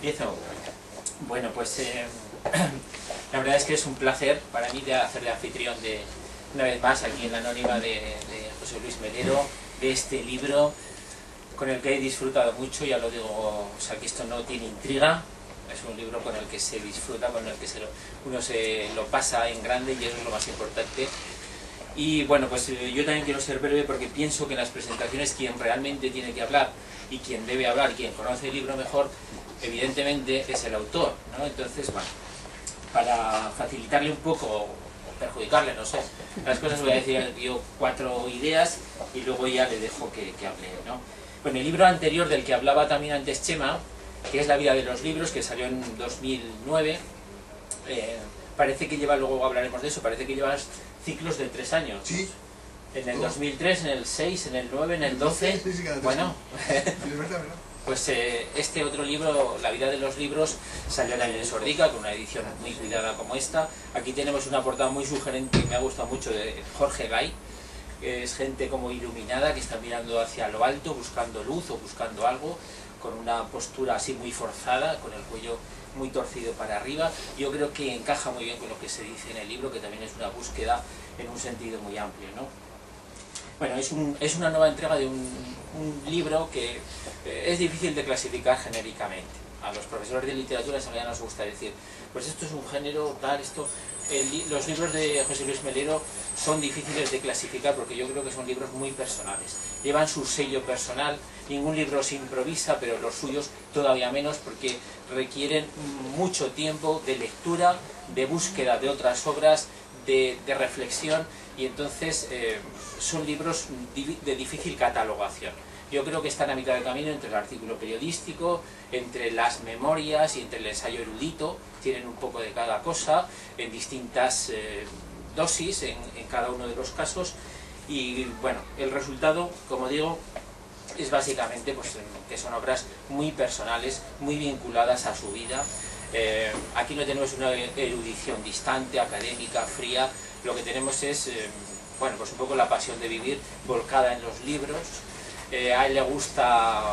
Empiezo. Bueno, pues la verdad es que es un placer para mí de hacer de anfitrión de una vez más aquí en la Anónima de José Luis Melero, de este libro con el que he disfrutado mucho. Ya lo digo, o sea, que esto no tiene intriga, es un libro con el que se disfruta, con el que uno se lo pasa en grande, y eso es lo más importante. Y bueno, pues yo también quiero ser breve porque pienso que en las presentaciones quien realmente tiene que hablar y quien debe hablar, quien conoce el libro mejor, evidentemente es el autor, ¿no? Entonces, bueno, para facilitarle un poco o perjudicarle, no sé, las cosas, voy a decir yo 4 ideas y luego ya le dejo que hable, ¿no? Bueno, el libro anterior del que hablaba también antes Chema, que es La vida de los libros, que salió en 2009, parece que lleva, luego hablaremos de eso, parece que lleva ciclos de 3 años. Sí. En el 2003, en el 6, en el 9, en el 12, sí, bueno, pues este otro libro, La vida de los libros, salió en el Sordica, con una edición muy cuidada como esta. Aquí tenemos una portada muy sugerente que me ha gustado mucho, de Jorge Gay, que es gente como iluminada, que está mirando hacia lo alto, buscando luz o buscando algo, con una postura así muy forzada, con el cuello muy torcido para arriba. Yo creo que encaja muy bien con lo que se dice en el libro, que también es una búsqueda en un sentido muy amplio, ¿no? Bueno, es una nueva entrega de un libro que es difícil de clasificar genéricamente. A los profesores de literatura ya nos gusta decir, pues esto es un género, tal, esto... los libros de José Luis Melero son difíciles de clasificar porque yo creo que son libros muy personales. Llevan su sello personal, ningún libro se improvisa, pero los suyos todavía menos, porque requieren mucho tiempo de lectura, de búsqueda de otras obras, de reflexión, y entonces son libros de difícil catalogación. Yo creo que están a mitad de camino entre el artículo periodístico, entre las memorias y entre el ensayo erudito. Tienen un poco de cada cosa, en distintas dosis en cada uno de los casos, y bueno, el resultado, como digo, es básicamente pues, que son obras muy personales, muy vinculadas a su vida. Aquí no tenemos una erudición distante, académica, fría. Lo que tenemos es bueno, pues un poco la pasión de vivir volcada en los libros. A él le gusta,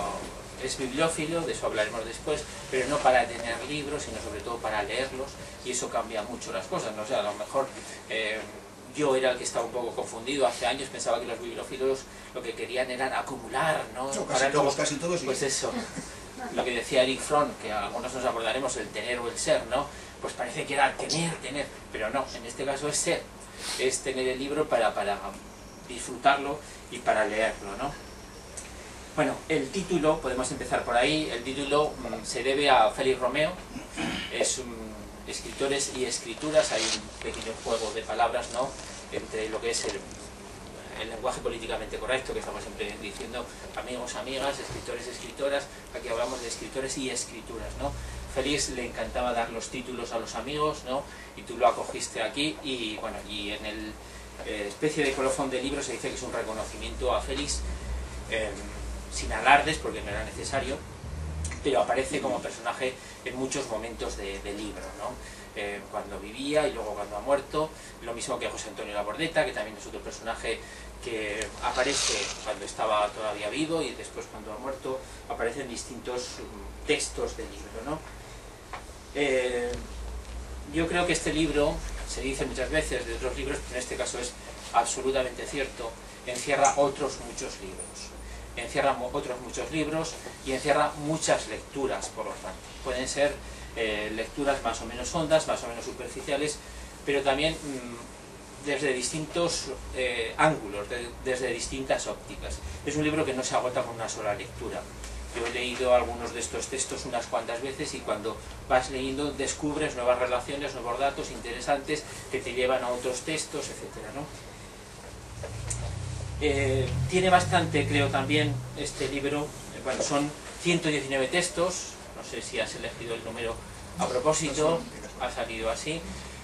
es bibliófilo, de eso hablaremos después, pero no para tener libros, sino sobre todo para leerlos, y eso cambia mucho las cosas, ¿no? O sea, a lo mejor yo era el que estaba un poco confundido hace años, pensaba que los bibliófilos lo que querían era acumular, ¿no? No, casi todos, sí. Pues eso, lo que decía Eric Fromm, que algunos nos acordaremos, el tener o el ser, ¿no? Pues parece que era tener, pero no, en este caso es ser, es tener el libro para disfrutarlo y para leerlo, ¿no? Bueno, el título, podemos empezar por ahí, el título se debe a Félix Romeo, es escritores y escrituras, hay un pequeño juego de palabras, ¿no?, entre lo que es el lenguaje políticamente correcto, que estamos siempre diciendo amigos, amigas, escritores, escritoras. Aquí hablamos de escritores y escrituras, ¿no? Félix le encantaba dar los títulos a los amigos, ¿no?, y tú lo acogiste aquí, y bueno, y en el especie de colofón del libro se dice que es un reconocimiento a Félix, sin alardes, porque no era necesario, pero aparece como personaje en muchos momentos del libro, ¿no? Cuando vivía y luego cuando ha muerto, lo mismo que José Antonio Labordeta, que también es otro personaje que aparece cuando estaba todavía vivo, y después cuando ha muerto aparece en distintos textos del libro, ¿no? Yo creo que este libro, se dice muchas veces de otros libros, pero en este caso es absolutamente cierto, encierra otros muchos libros. Encierra otros muchos libros y encierra muchas lecturas, por lo tanto. Pueden ser lecturas más o menos hondas, más o menos superficiales, pero también desde distintos ángulos, desde distintas ópticas. Es un libro que no se agota con una sola lectura. Yo he leído algunos de estos textos unas cuantas veces, y cuando vas leyendo descubres nuevas relaciones, nuevos datos interesantes que te llevan a otros textos, etcétera, ¿no? Tiene bastante, creo, también este libro. Bueno, son 119 textos, no sé si has elegido el número a propósito, ha salido así,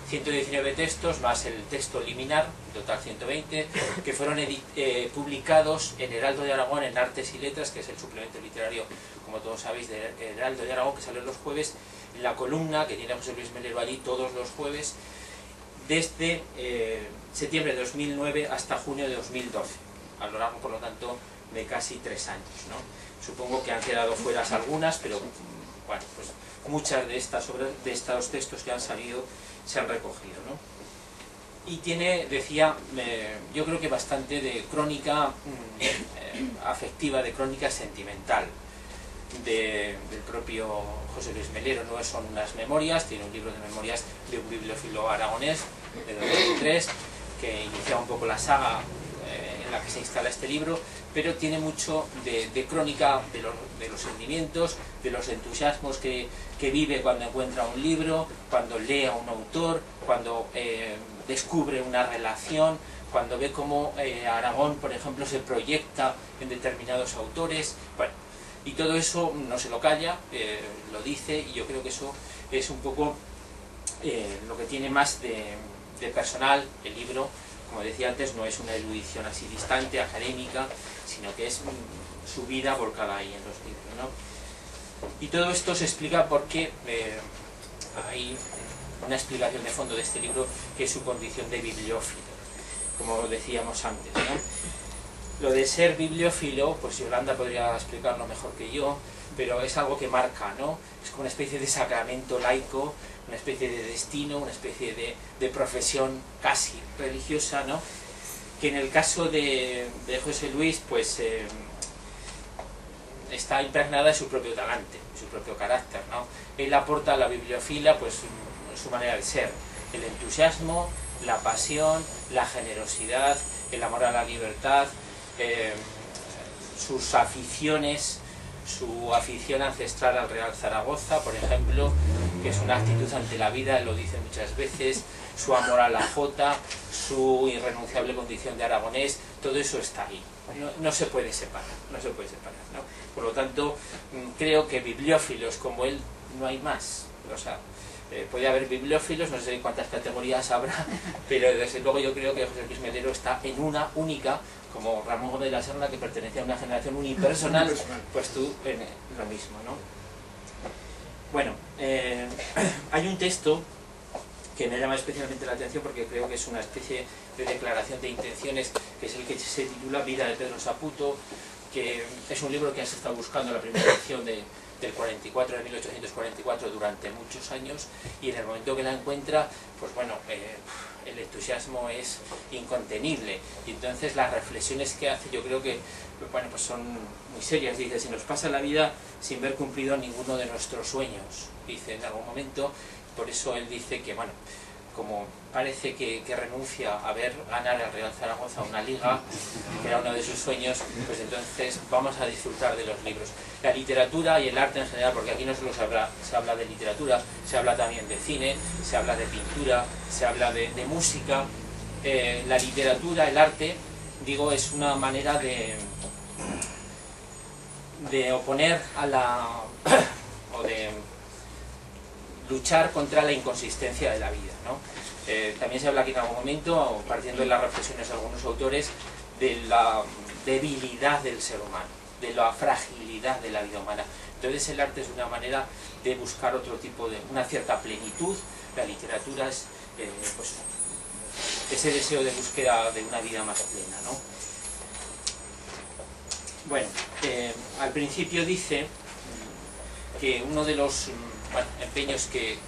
119 textos más el texto liminar, en total 120, que fueron publicados en Heraldo de Aragón, en Artes y Letras, que es el suplemento literario, como todos sabéis, de Heraldo de Aragón, que sale los jueves, en la columna que tiene José Luis Melero allí todos los jueves, desde septiembre de 2009 hasta junio de 2012. A lo largo, por lo tanto, de casi 3 años, ¿no? Supongo que han quedado fuera algunas, pero bueno, pues muchas de estas obras, de estos textos que han salido, se han recogido, ¿no? Y tiene, decía, yo creo que bastante de crónica afectiva, de crónica sentimental del propio José Luis Melero. No son unas memorias, tiene un libro de memorias de un bibliófilo aragonés de 2003 que inicia un poco la saga en la que se instala este libro, pero tiene mucho de crónica de los sentimientos, de los entusiasmos que vive cuando encuentra un libro, cuando lee a un autor, cuando descubre una relación, cuando ve cómo Aragón, por ejemplo, se proyecta en determinados autores. Bueno, y todo eso no se lo calla, lo dice, y yo creo que eso es un poco lo que tiene más de personal el libro. Como decía antes, no es una erudición así distante, académica, sino que es su vida volcada ahí en los libros, ¿no? Y todo esto se explica porque hay una explicación de fondo de este libro, que es su condición de bibliófilo, como decíamos antes, ¿no? Lo de ser bibliófilo, pues Yolanda podría explicarlo mejor que yo, pero es algo que marca, ¿no? Es como una especie de sacramento laico, una especie de destino, una especie de profesión casi religiosa, ¿no? Que en el caso de José Luis, pues está impregnada de su propio talante, su propio carácter, ¿no? Él aporta a la bibliofilia, pues, su manera de ser, el entusiasmo, la pasión, la generosidad, el amor a la libertad, sus aficiones, su afición ancestral al Real Zaragoza, por ejemplo, que es una actitud ante la vida, lo dice muchas veces, su amor a la jota, su irrenunciable condición de aragonés, todo eso está ahí, no se puede separar, no se puede separar, ¿no? Por lo tanto, creo que bibliófilos como él no hay más, o sea, puede haber bibliófilos, no sé cuántas categorías habrá, pero desde luego yo creo que José Luis Melero está en una única, como Ramón Gómez de la Serna, que pertenece a una generación unipersonal, pues tú en lo mismo, ¿no? Bueno, hay un texto que me llama especialmente la atención porque creo que es una especie de declaración de intenciones, que es el que se titula Vida de Pedro Saputo, que es un libro que has estado buscando, la primera edición del 44, de 1844, durante muchos años, y en el momento que la encuentra, pues bueno, el entusiasmo es incontenible, y entonces las reflexiones que hace yo creo que, bueno, pues son muy serias. Dice: si nos pasa la vida sin ver cumplido ninguno de nuestros sueños, dice en algún momento. Por eso él dice que, bueno, como parece que renuncia a ver ganar al Real Zaragoza una liga, que era uno de sus sueños, pues entonces vamos a disfrutar de los libros. La literatura y el arte en general, porque aquí no solo se habla de literatura, se habla también de cine, se habla de pintura, se habla de música. La literatura, el arte, digo, es una manera de oponer a la... o de luchar contra la inconsistencia de la vida, ¿no? También se habla aquí en algún momento, partiendo de las reflexiones de algunos autores, de la debilidad del ser humano, de la fragilidad de la vida humana. Entonces el arte es una manera de buscar otro tipo de, una cierta plenitud. La literatura es pues, ese deseo de búsqueda de una vida más plena, ¿no? Bueno, al principio dice que uno de los empeños que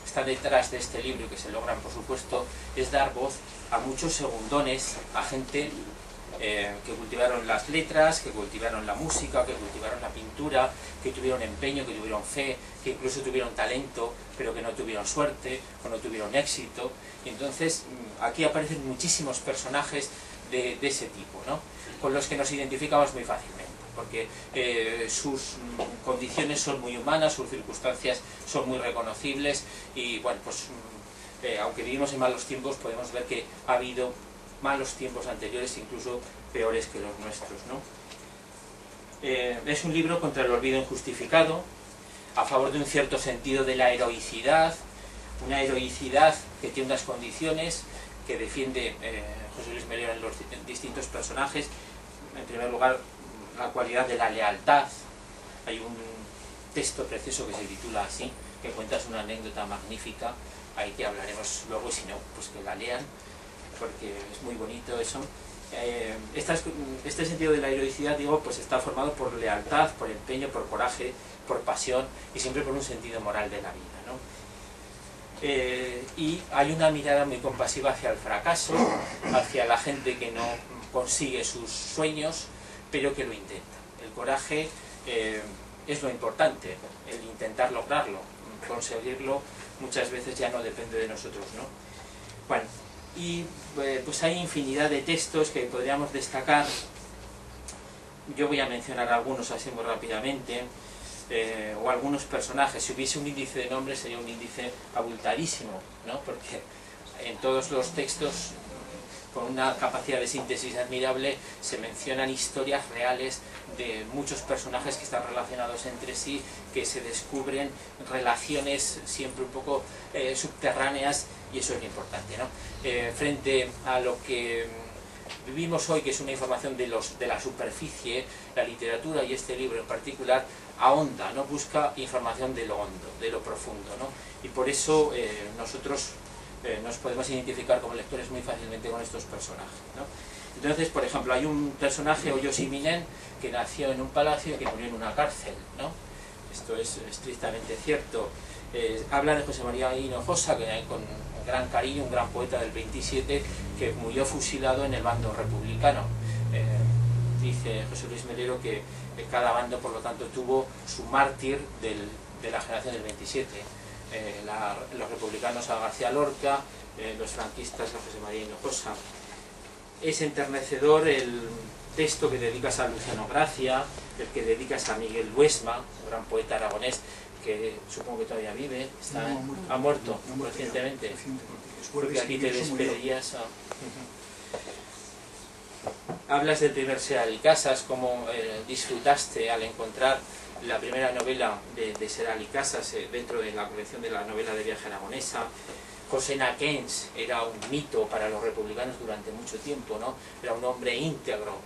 están detrás de este libro y que se logran, por supuesto, es dar voz a muchos segundones, a gente que cultivaron las letras, que cultivaron la música, que cultivaron la pintura, que tuvieron empeño, que tuvieron fe, que incluso tuvieron talento, pero que no tuvieron suerte o no tuvieron éxito. Y entonces aquí aparecen muchísimos personajes de ese tipo, ¿no? Con los que nos identificamos muy fácilmente, porque sus condiciones son muy humanas, sus circunstancias son muy reconocibles, y bueno, pues aunque vivimos en malos tiempos, podemos ver que ha habido malos tiempos anteriores, incluso peores que los nuestros, ¿no? Es un libro contra el olvido injustificado, a favor de un cierto sentido de la heroicidad, una heroicidad que tiene unas condiciones que defiende José Luis Melero en los distintos personajes. En primer lugar, la cualidad de la lealtad. Hay un texto precioso que se titula así, que cuenta una anécdota magnífica, ahí que hablaremos luego, y si no, pues que la lean, porque es muy bonito eso. Este sentido de la heroicidad, digo, pues está formado por lealtad, por empeño, por coraje, por pasión y siempre por un sentido moral de la vida, ¿no? Y hay una mirada muy compasiva hacia el fracaso, hacia la gente que no consigue sus sueños, pero que lo intenta. El coraje es lo importante, el intentar lograrlo, conseguirlo muchas veces ya no depende de nosotros, ¿no? Bueno, y pues hay infinidad de textos que podríamos destacar. Yo voy a mencionar algunos así muy rápidamente, o algunos personajes. Si hubiese un índice de nombres sería un índice abultadísimo, ¿no? Porque en todos los textos, con una capacidad de síntesis admirable, se mencionan historias reales de muchos personajes que están relacionados entre sí, que se descubren relaciones siempre un poco subterráneas, y eso es lo importante, ¿no? Frente a lo que vivimos hoy, que es una información de la superficie, la literatura y este libro en particular ahonda, ¿no? Busca información de lo hondo, de lo profundo, ¿no? Y por eso nosotros nos podemos identificar como lectores muy fácilmente con estos personajes, ¿no? Entonces, por ejemplo, hay un personaje, Oyoshi Minen, que nació en un palacio y que murió en una cárcel, ¿no? Esto es estrictamente cierto. Habla de José María Hinojosa, que con gran cariño, un gran poeta del 27, que murió fusilado en el bando republicano. Dice José Luis Melero que cada bando, por lo tanto, tuvo su mártir de la generación del 27. Los republicanos a García Lorca, los franquistas a José María Hinojosa. Es enternecedor el texto que dedicas a Luciano Gracia, el que dedicas a Miguel Luesma, un gran poeta aragonés, que supongo que todavía vive, ha muerto recientemente, porque aquí te despedirías. Hablas del primer Seral y Casas, cómo disfrutaste al encontrar la primera novela de Seral y Casas dentro de la colección de la novela de viaje aragonesa. José Naquens era un mito para los republicanos durante mucho tiempo, ¿no? Era un hombre íntegro,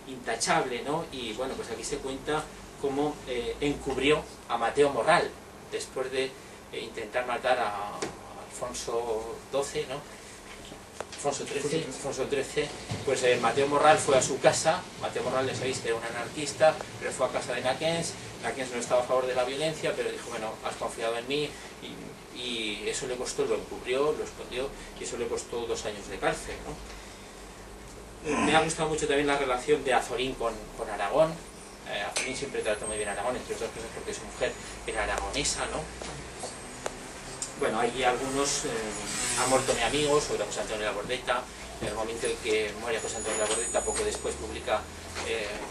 intachable, ¿no? Y bueno, pues aquí se cuenta cómo encubrió a Mateo Morral después de intentar matar a Alfonso XII, ¿no? Alfonso XIII, pues Mateo Morral fue a su casa. Mateo Morral, ya sabéis que era un anarquista, pero fue a casa de Naquens. Naquens no estaba a favor de la violencia, pero dijo, bueno, has confiado en mí, y eso le costó, lo encubrió, lo escondió, y eso le costó 2 años de cárcel, ¿no? Me ha gustado mucho también la relación de Azorín con Aragón. Azorín siempre trató muy bien a Aragón, entre otras cosas porque su mujer era aragonesa, ¿no? Bueno, hay algunos, ha muerto mi amigo, sobre José Antonio Labordeta. En el momento en que muere José Antonio Labordeta, poco después publica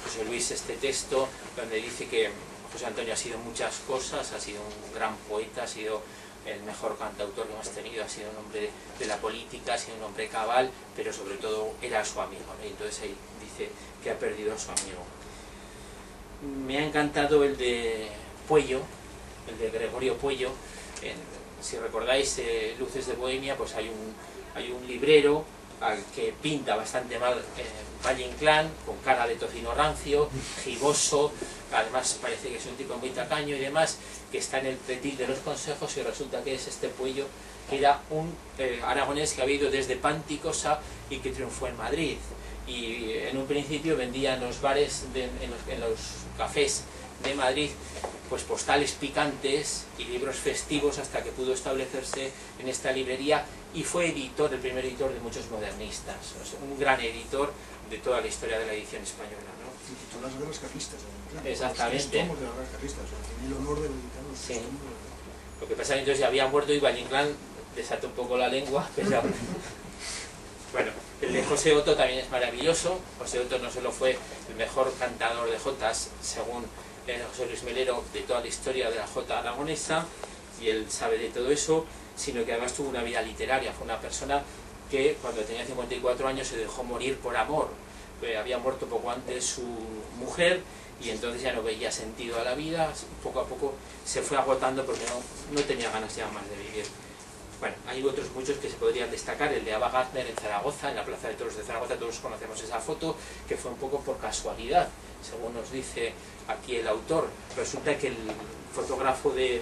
José Luis este texto, donde dice que José Antonio ha sido muchas cosas, ha sido un gran poeta, ha sido el mejor cantautor que hemos tenido, ha sido un hombre de la política, ha sido un hombre cabal, pero sobre todo era su amigo, ¿no? Y entonces ahí dice que ha perdido a su amigo. Me ha encantado el de Puello, el de Gregorio Puello. Si recordáis Luces de Bohemia, pues hay un librero al que pinta bastante mal Valle Inclán, con cara de tocino rancio, giboso, además parece que es un tipo muy tacaño y demás, que está en el pretil de los consejos, y resulta que es este Puello, que era un aragonés que había ido desde Panticosa y que triunfó en Madrid. Y en un principio vendía en los bares, en los cafés de Madrid, pues postales picantes y libros festivos, hasta que pudo establecerse en esta librería y fue editor, el primer editor de muchos modernistas, o sea, un gran editor de toda la historia de la edición española, ¿no? Y tituló las guerras carlistas, claro. Exactamente. Los 3 tomos de las guerras carlistas, o sea, tenía el honor de editar los 3 tomos. Lo que pasa es que entonces ya había muerto y Valle Inclán desató un poco la lengua, pero... Bueno, el de José Otto también es maravilloso. José Otto no solo fue el mejor cantador de jotas, según José Luis Melero, de toda la historia de la jota aragonesa, y él sabe de todo eso, sino que además tuvo una vida literaria. Fue una persona que cuando tenía 54 años se dejó morir por amor. Había muerto poco antes su mujer y entonces ya no veía sentido a la vida. Poco a poco se fue agotando porque no tenía ganas ya más de vivir. Bueno, hay otros muchos que se podrían destacar. El de Ava Gardner en Zaragoza, en la Plaza de Toros de Zaragoza, todos conocemos esa foto, que fue un poco por casualidad, según nos dice aquí el autor. Resulta que el fotógrafo del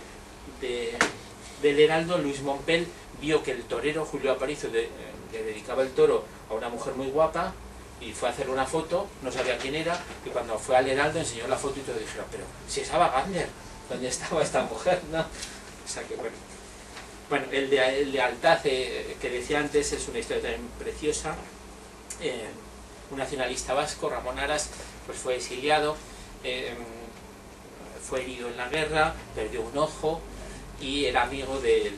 Heraldo, Luis Mompel, vio que el torero Julio Aparicio le dedicaba el toro a una mujer muy guapa, y fue a hacer una foto, no sabía quién era, y cuando fue al Heraldo enseñó la foto y todos dijeron, pero si es Ava Gardner, ¿dónde estaba esta mujer? ¿No? O sea que bueno. Bueno, el de Altaz, que decía antes, es una historia también preciosa. Un nacionalista vasco, Ramón Aras, pues fue exiliado, fue herido en la guerra, perdió un ojo y era amigo de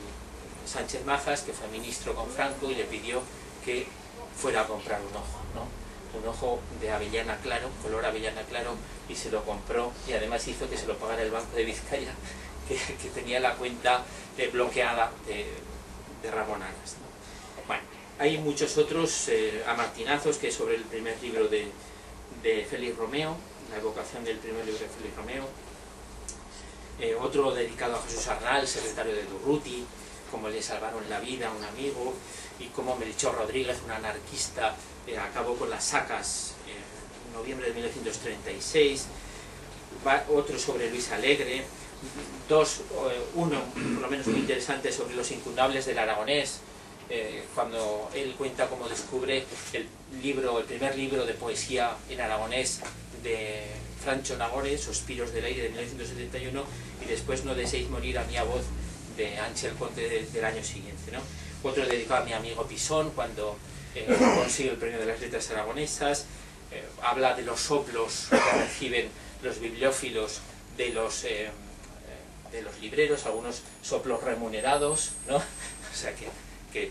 Sánchez Mazas, que fue ministro con Franco, y le pidió que fuera a comprar un ojo, ¿no? Un ojo de avellana claro, color avellana claro, y se lo compró, y además hizo que se lo pagara el Banco de Vizcaya, que tenía la cuenta bloqueada de Ramón Aras, ¿no? Bueno, hay muchos otros amartinazos, que es sobre el primer libro de Félix Romeo, la evocación del primer libro de Félix Romeo. Otro dedicado a Jesús Arnal, secretario de Durruti, cómo le salvaron la vida a un amigo, y cómo Melchor Rodríguez, un anarquista, acabó con las sacas en noviembre de 1936. Otro sobre Luis Alegre. Uno, por lo menos muy interesante, sobre los incundables del aragonés, cuando él cuenta cómo descubre el primer libro de poesía en aragonés de Francho Nagore, Suspiros del aire, de 1971, y después No deseéis morir a mi voz, de Ángel Conte, del año siguiente, ¿no? Otro dedicado a mi amigo Pisón, cuando consigue el premio de las letras aragonesas. Habla de los soplos que reciben los bibliófilos de los libreros, algunos soplos remunerados, ¿no? O sea que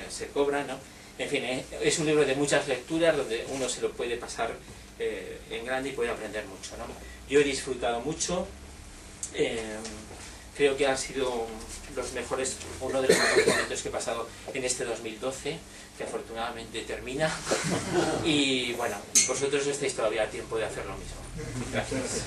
se cobran, ¿no? En fin, es un libro de muchas lecturas, donde uno se lo puede pasar en grande y puede aprender mucho, ¿no? Yo he disfrutado mucho, creo que han sido uno de los mejores momentos que he pasado en este 2012, que afortunadamente termina, y bueno, vosotros estáis todavía a tiempo de hacer lo mismo. Gracias.